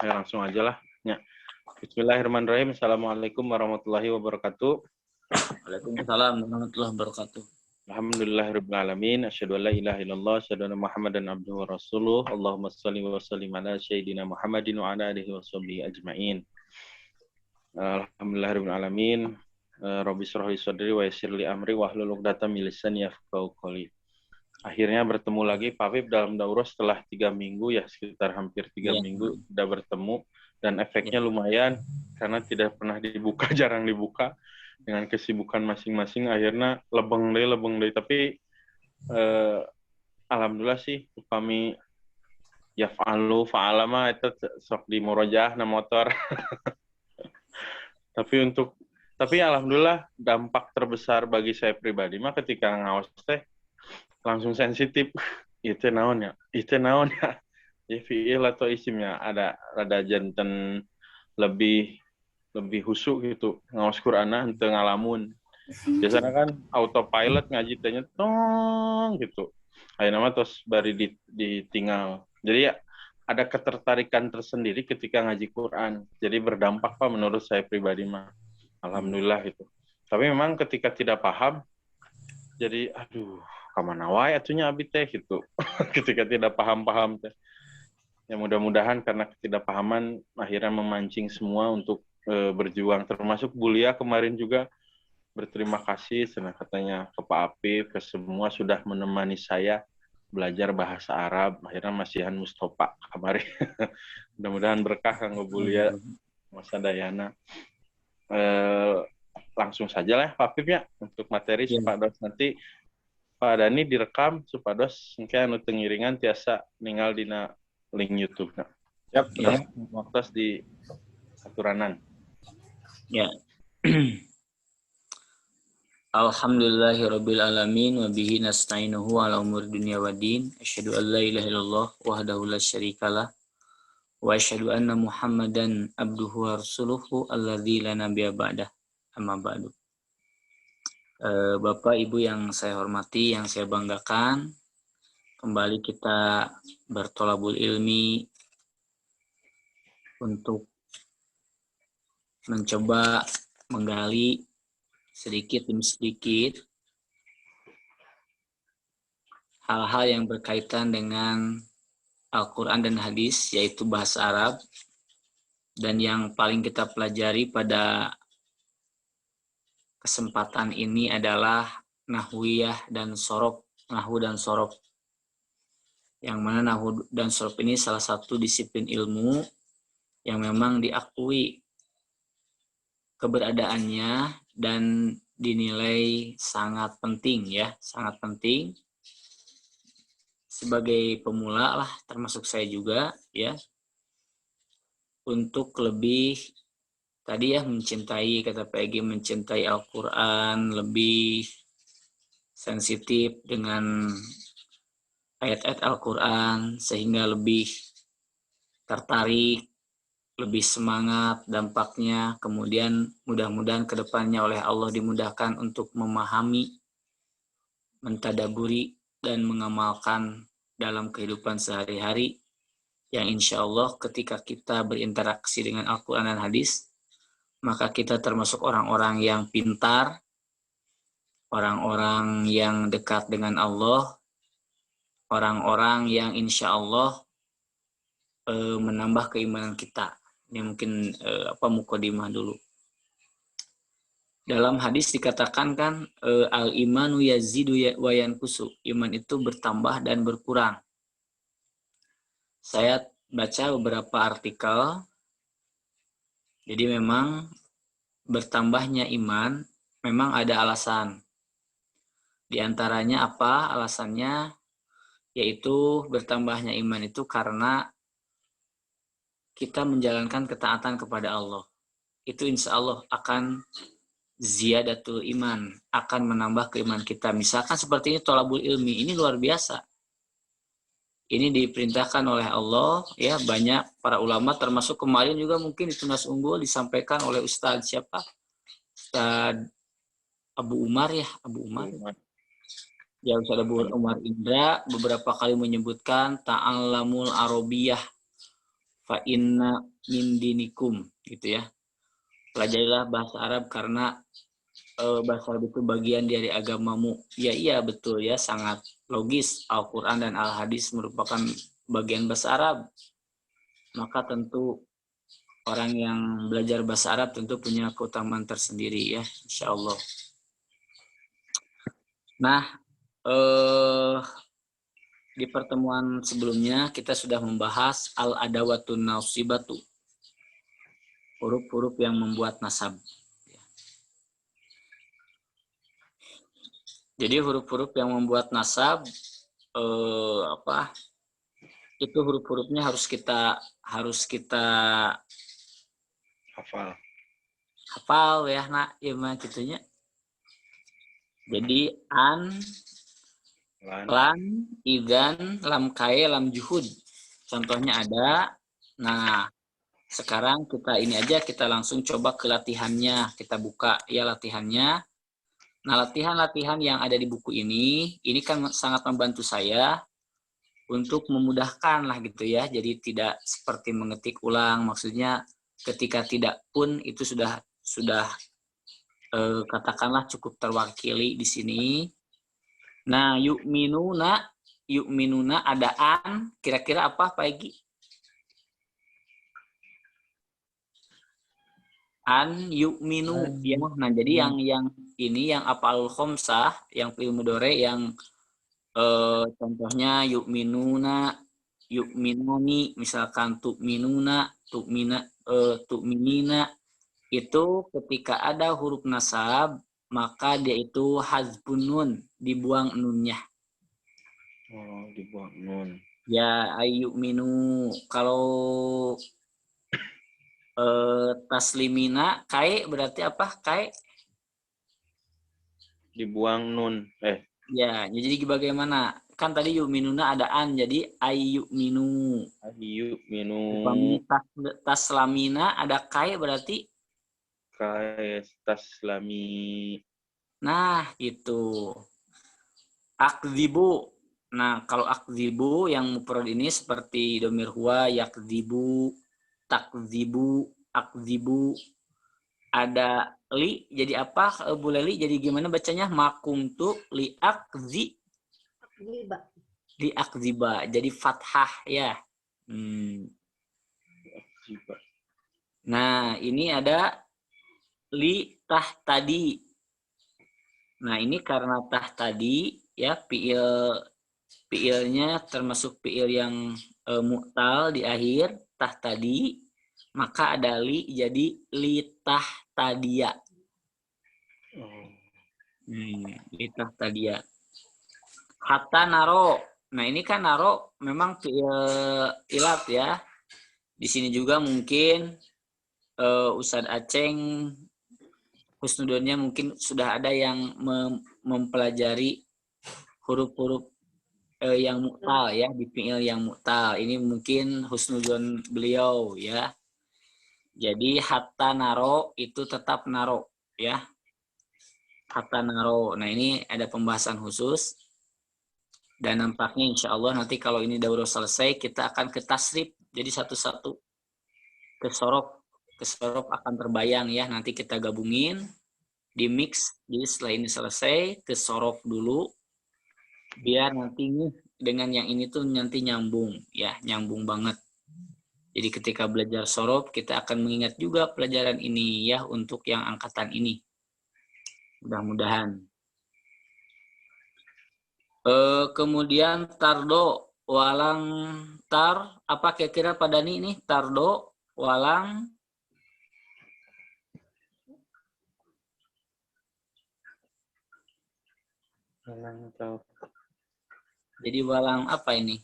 Ya, langsung aja lah. Ya. Bismillahirrahmanirrahim. Assalamualaikum warahmatullahi wabarakatuh. Waalaikumsalam warahmatullahi wabarakatuh. Alhamdulillahirabbil alamin. Asyhadu an la ilaha illallah, asyhadu anna Muhammadan abduhu wa rasuluh. Allahumma shalli wa sallim ala sayyidina Muhammadin wa ala alihi washabihi ajmain. Alhamdulillahirabbil alamin. Rabbi shrah li sadri wa yassir li amri wahlul 'uqdatam min lisani yafqahu qawli. Akhirnya bertemu lagi Pak Fib dalam daurah setelah 3 minggu ya, sekitar hampir 3 minggu sudah bertemu, dan efeknya lumayan karena tidak pernah dibuka, jarang dibuka dengan kesibukan masing-masing, akhirnya lebeng deh, tapi alhamdulillah sih kami ya fa'alama itu sok di murojaah na motor. tapi alhamdulillah dampak terbesar bagi saya pribadi mah ketika ngawas teh langsung sensitif. Itu naon ya ya fiil atau isimnya ada rada janten lebih husuk gitu ngawas Qur'ana henteu ngalamun. Biasanya kan autopilot ngaji tanya tong gitu. Ayeuna mah tos bari ditinggal. Jadi ya ada ketertarikan tersendiri ketika ngaji Quran. Jadi berdampak Pak menurut saya pribadi mah. Alhamdulillah itu. Tapi memang ketika tidak paham jadi aduh kamana wae atunya abi teh gitu. Ketika tidak paham teh. Ya mudah-mudahan karena ketidakpahaman akhirnya memancing semua untuk berjuang, termasuk Bulia kemarin juga berterima kasih katanya ke Pak Apip, ke semua sudah menemani saya belajar bahasa Arab. Akhirnya masihan Mustafa kemarin. Mudah-mudahan berkah kanggo Bulia masa dayana. Langsung saja lah Pak Apip ya untuk materi supados nanti Pak Dani direkam supados engke anu teu ngiringan tiasa ninggal dina link YouTube. Nah. Yap, ya. Waktu di aturanan. Ya. Alhamdulillahirabbil alamin wa bihi nasta'inuhu ala umuri dunya waddin. Asyhadu an la ilaha illallah wahdahu la syarikalah wa asyhadu anna Muhammadan abduhu wa rasuluhu alladzi la nabiyya ba'dah. Amma ba'du. Bapak Ibu yang saya hormati, yang saya banggakan, kembali kita bertolabul ilmi untuk mencoba menggali sedikit demi sedikit hal-hal yang berkaitan dengan Al-Quran dan hadis, yaitu bahasa Arab. Dan yang paling kita pelajari pada kesempatan ini adalah nahwiyah dan sorof, nahwu dan sorof. Yang mana nahwu dan sorof ini salah satu disiplin ilmu yang memang diakui keberadaannya dan dinilai sangat penting ya, sangat penting sebagai pemula lah, termasuk saya juga ya, untuk lebih tadi ya mencintai, kata PG, mencintai Al-Quran, lebih sensitif dengan ayat-ayat Al-Quran sehingga lebih tertarik, lebih semangat dampaknya. Kemudian mudah-mudahan ke depannya oleh Allah dimudahkan untuk memahami, mentadaburi, dan mengamalkan dalam kehidupan sehari-hari, yang insya Allah ketika kita berinteraksi dengan Al-Quran dan hadis, maka kita termasuk orang-orang yang pintar, orang-orang yang dekat dengan Allah, orang-orang yang insya Allah menambah keimanan kita. Ini mungkin mukadimah dulu. Dalam hadis dikatakan kan al-imanu yazidu wa yanqusu. Iman itu bertambah dan berkurang. Saya baca beberapa artikel. Jadi memang bertambahnya iman memang ada alasan. Di antaranya apa alasannya? Yaitu bertambahnya iman itu karena kita menjalankan ketaatan kepada Allah. Itu insya Allah akan ziyadatul iman, akan menambah keimanan kita. Misalkan seperti ini tolabul ilmi, ini luar biasa. Ini diperintahkan oleh Allah, ya, banyak para ulama, termasuk kemarin juga mungkin di Tunas Unggul disampaikan oleh Ustadz siapa? Ustadz Abu Umar ya, Abu Umar. Ya, Ustadz Abu Umar Indra beberapa kali menyebutkan ta'allamul arabiyah fa inna min dinikum gitu ya. Pelajarilah bahasa Arab karena bahasa Arab itu bagian dari agamamu. Ya iya betul ya, sangat logis. Al-Quran dan Al-Hadis merupakan bagian bahasa Arab. Maka tentu orang yang belajar bahasa Arab tentu punya keutamaan tersendiri ya, insya Allah. Nah, di pertemuan sebelumnya kita sudah membahas al-adawatun nasibatu, huruf-huruf yang membuat nasab. Jadi huruf-huruf yang membuat nasab itu huruf-hurufnya harus kita hafal ya nak, ya mah gitunya. Jadi an, lan, idan, lam kae, lam juhud. Contohnya ada. Nah, sekarang kita langsung coba ke latihannya. Kita buka ya latihannya. Nah, latihan-latihan yang ada di buku ini kan sangat membantu saya untuk memudahkan lah gitu ya. Jadi tidak seperti mengetik ulang. Maksudnya ketika tidak pun itu sudah katakanlah cukup terwakili di sini. Nah, yu'minuna adaan kira-kira apa Pak Egi? An yu'minu ya. Nah, jadi yang ini yang apal khomsah, yang fi'il mudhari yang contohnya yu'minuna, yu'minuni, misalkan tu'minuna, tu'minina, itu ketika ada huruf nasab maka dia itu hazbun nun, dibuang nunnya. Oh, dibuang nun. Ya, ayyuminu. Kalau taslimina, kai berarti apa? Kai? Dibuang nun. Ya, jadi bagaimana? Kan tadi yu'minuna ada an, jadi ayyuminu. Ayyuminu. Taslamina ada kai berarti? Kai taslami. Nah, itu. Akdzibu. Nah, kalau akdzibu yang mufrad ini seperti domir huwa, yakdzibu, takdzibu, akdzibu. Ada li, jadi apa Bu Leli? Jadi gimana bacanya? Makuntu li akzi. Li akziba. Jadi fathah ya. Nah, ini ada li tah tadi. Nah, ini karena tah tadi ya, fiilnya termasuk fiil yang mu'tal di akhir tah tadi, maka ada li jadi li tah tadia. Li tah tadia. Hatta naro. Nah, ini kan naro memang fiil ilat ya. Di sini juga mungkin Ustadz Aceng husnudonnya mungkin sudah ada yang mempelajari huruf-huruf yang mu'tal ya, di fi'il yang mu'tal. Ini mungkin husnudon beliau ya. Jadi hatta naro itu tetap naro ya. Hatta naro. Nah, ini ada pembahasan khusus. Dan nampaknya insya Allah nanti kalau ini daurah selesai kita akan ke tasrif. Jadi satu-satu ke sorof akan terbayang ya. Nanti kita gabungin, di mix. Jadi setelah ini selesai, ke sorof dulu. Biar nanti dengan yang ini tuh nanti nyambung ya, nyambung banget. Jadi ketika belajar sorof kita akan mengingat juga pelajaran ini ya untuk yang angkatan ini. Mudah-mudahan. Kemudian tardo walang tar, apa kira-kira pada ini tardo walang jadi walang apa ini?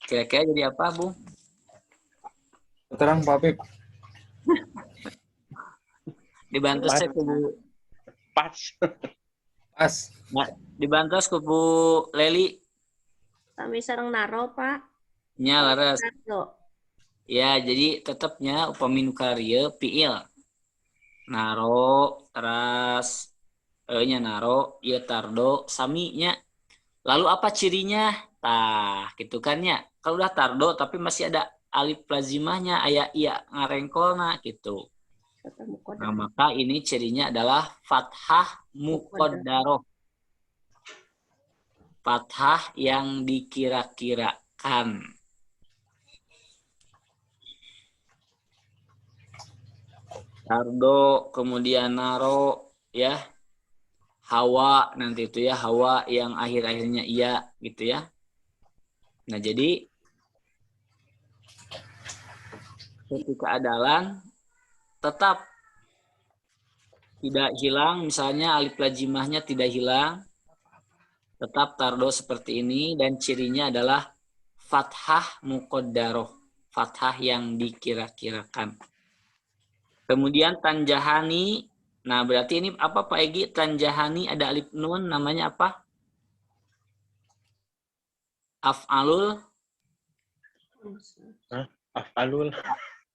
Kira-kira jadi apa, Bu? Terang Pak Pip. Dibantu saya ke Bu. Pas. Nah, dibantu ke Bu Leli. Kami sareng naro, Pak. Nya laras. Ya, jadi tetapnya upami nu karya fiil. naro, teras nya naro, ya tardo, saminya. Lalu apa cirinya? Tah, gitu kan ya. Kalau udah tardo tapi masih ada alif lazimahnya, aya iya ngarengkolna gitu. Kata Nah, mukodar. maka ini cirinya adalah fathah Mukodar. muqaddaroh. Fathah yang dikira-kirakan. Tardo, kemudian naro, ya. Hawa nanti itu ya, hawa yang akhir-akhirnya iya gitu ya. Nah, jadi ketika ada lan tetap tidak hilang, misalnya alif lazimahnya tidak hilang, tetap tardo seperti ini dan cirinya adalah fathah muqaddaroh, fathah yang dikira-kirakan. Kemudian tanjahani, nah berarti ini apa Pak Egi? Tanjahani ada alif nun, namanya apa? Af'alul, Hah? Af'alul.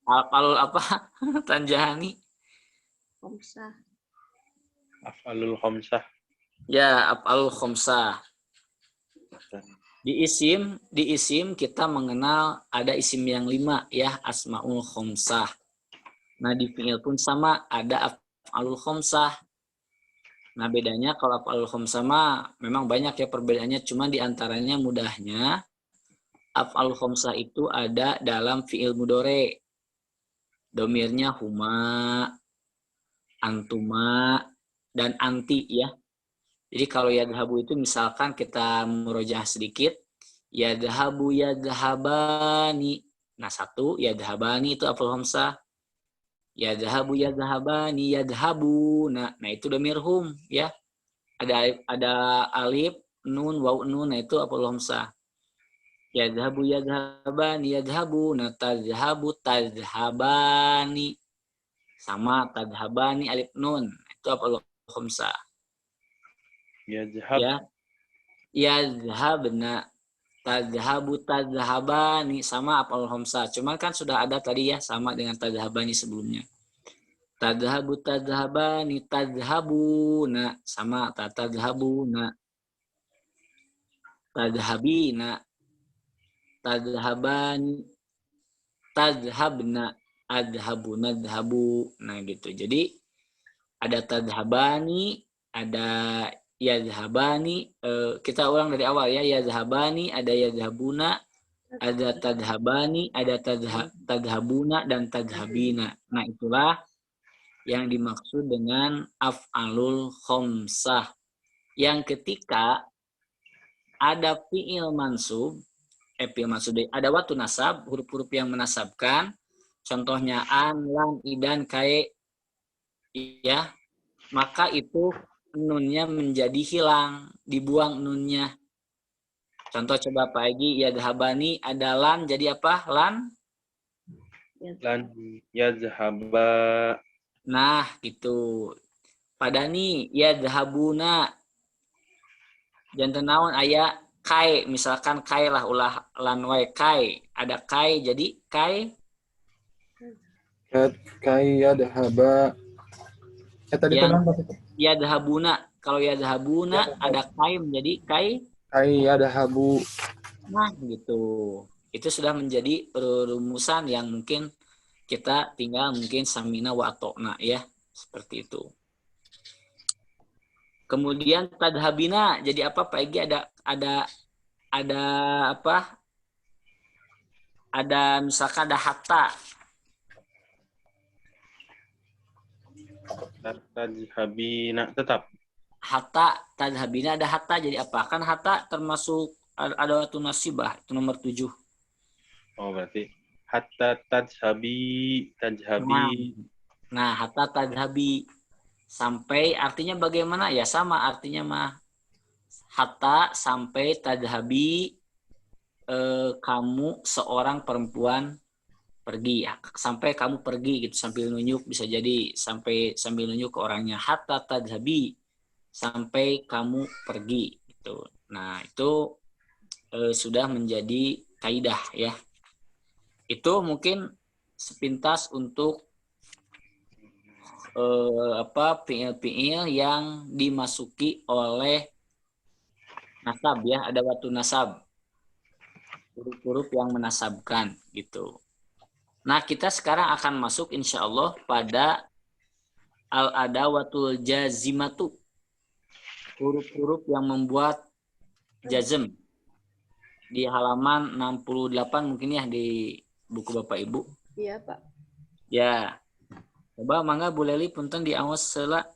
af'alul apa? Tanjahani. Komsah. Af'alul khamsah. Ya, af'alul khomsah. Di isim kita mengenal ada isim yang 5 ya, asmaul khomsah. Nah, di fi'il pun sama, ada af'alul khomsah. Nah, bedanya kalau af'alul khomsah mah memang banyak ya perbedaannya, cuma di antaranya mudahnya af'alul khomsah itu ada dalam fi'il mudore. Domirnya huma, antuma, dan anti ya. Jadi kalau yadhabu itu misalkan kita merojah sedikit, yadhabu yadhabani. Nah, satu yadhabani itu af'al khamsah. Yadhabu yadhabani yadhabu. Nah itu dhamirhum ya. Ada alif, nun, waw, nun, nah itu af'al khamsah. Yadhabu yadhabani yadhabu. Nah, tadhabu tadhabani. Sama tadhabani alif nun. Itu af'al khamsah. Yazhab. Ya. Yadhabna. Tadhabu tadhabani sama af'al khamsah. Cuman kan sudah ada tadi ya sama dengan tadhabani sebelumnya. Tadhabu tadhabani tadhabuna sama tadhabuna. Tadhabina tadhabani tadhabna adhabuna adhabu. Nah gitu. Jadi ada tadhabani, ada yadhabani. Kita ulang dari awal ya. Yadhabani, ada yadhabuna, ada tadhabani, ada tadhabuna, dan tadhabina. Nah, itulah yang dimaksud dengan af'alul khomsah. Yang ketika ada fi'il mansub, fi'il mansub, ada watu nasab, huruf-huruf yang menasabkan, contohnya an, lam, idan, kae, ya, maka itu nunnya menjadi hilang, dibuang nunnya. Contoh coba Pak Egi, yadhabani ada lan jadi apa? Lan? Lan yazhaba. Nah, gitu. Padani yadhabuna jantan naon aya kai, misalkan kai lah ulah lan wae kai. Ada kai jadi kai Kai yadhaba. Tadi itu yang apa sih? yadhabuna. Kalau yadhabuna ada kai menjadi kai. Kai yadhabu. Nah, gitu. Itu sudah menjadi rumusan yang mungkin kita tinggal mungkin samina wa atokna ya, seperti itu. Kemudian tadhabina jadi apa Pak Egi? Ada apa? Ada misalkan ada hatta. Tadhabina tetap. Hatta tadhabina ada hatta jadi apa? Kan hatta termasuk ada waktu nasibah itu nomor 7. Oh, berarti hatta tadhabi. Nah, hatta tadhabi sampai artinya bagaimana? Ya sama artinya mah hatta sampai tadhabi kamu seorang perempuan pergi ya. Sampai kamu pergi gitu sambil nunjuk, bisa jadi sambil nunjuk ke orangnya hatta tadhabi sampai kamu pergi gitu. Nah, itu sudah menjadi kaidah ya. Itu mungkin sepintas untuk fiil-fiil yang dimasuki oleh nasab ya, ada waktu nasab. Huruf-huruf yang menasabkan gitu. Nah, kita sekarang akan masuk insya Allah pada al-adawatul jazimatu. Huruf-huruf yang membuat jazm. Di halaman 68 mungkin ya di buku Bapak Ibu. Iya, Pak. Ya. Coba mangga Bu Leli punten di awas sela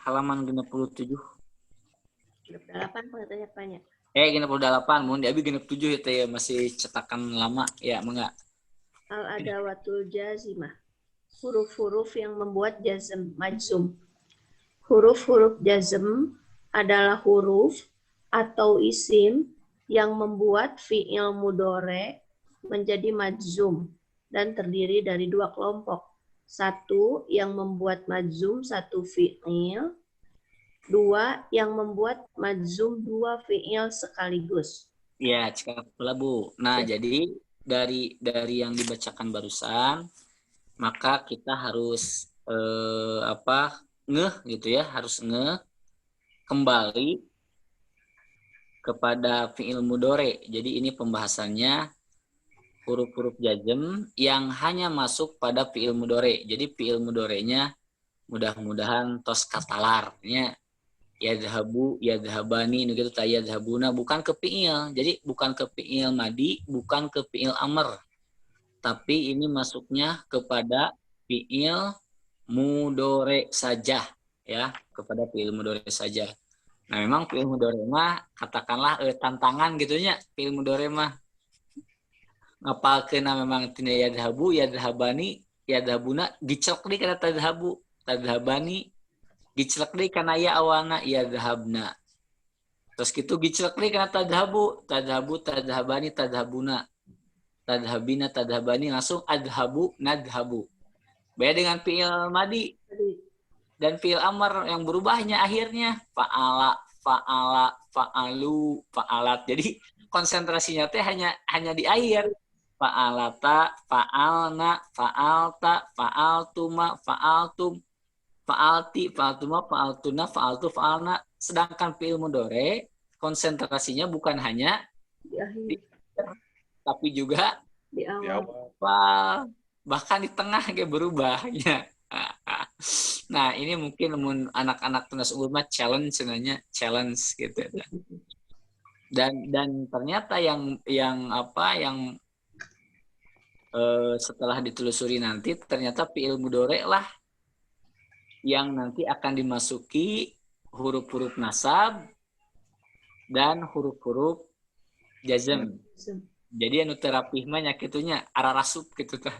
halaman 67. 28 pengertiannya. 68 mun di abi 67 itu ya masih cetakan lama ya mangga. Al-adawatul jazimah. Huruf-huruf yang membuat jazm, majzum. Huruf-huruf jazm adalah huruf atau isim yang membuat fi'il mudhore menjadi majzum dan terdiri dari dua kelompok. Satu yang membuat majzum satu fi'il, dua yang membuat majzum dua fi'il sekaligus. Ya, cekap pula Bu. Nah, jadi dari yang dibacakan barusan, maka kita harus ngeh gitu ya, harus ngeh kembali kepada fi'il mudhore. Jadi ini pembahasannya huruf-huruf jazm yang hanya masuk pada fi'il mudhore. Jadi fi'il mudhorenya mudah-mudahan tos katalarnya yadhabu, yadhabani, gitu ta yadhabuna, bukan ke fi'il. Jadi bukan ke fi'il madi, bukan ke fi'il amr. Tapi ini masuknya kepada fi'il mudhore saja ya, kepada fi'il mudhore saja. Nah, memang fi'il mudhore mah katakanlah tantangan gitunya fi'il mudhore mah. Ngapalkeuna memang tina yadhabu, yadhabani, yadhabuna giclek deui kana tadhabu, tadhabani giclek deui kana ya awana yadhabna. Terus kitu giclek deui kana tadhabu, tadhabu, tadhabani, tadhabuna. Tadhabina, tadhabani langsung adhabu, nadhabu. Beda dengan fi'il madi dan fi'il amr yang berubahnya akhirnya fa'ala, fa'ala, fa'alu, fa'alat. Jadi konsentrasinya teh hanya di akhir. Fa'alata, fa'alna, fa'alta, fa'altuma, fa'altum, fa'alti, fa'altuma, fa'altuna, fa'altu, fa'alna. Sedangkan fi'il mudhore konsentrasinya bukan hanya Di akhir, tapi juga di Di awal. awal. bahkan di tengah kayak berubahnya. Nah, ini mungkin anak-anak tunas unggul mah challenge sebenarnya, challenge gitu. Dan ternyata yang setelah ditelusuri nanti ternyata fi'il mudhore lah yang nanti akan dimasuki huruf-huruf nasab dan huruf-huruf jazm. Jadi anu terapih mah nya kitunya ararasup gitu tah.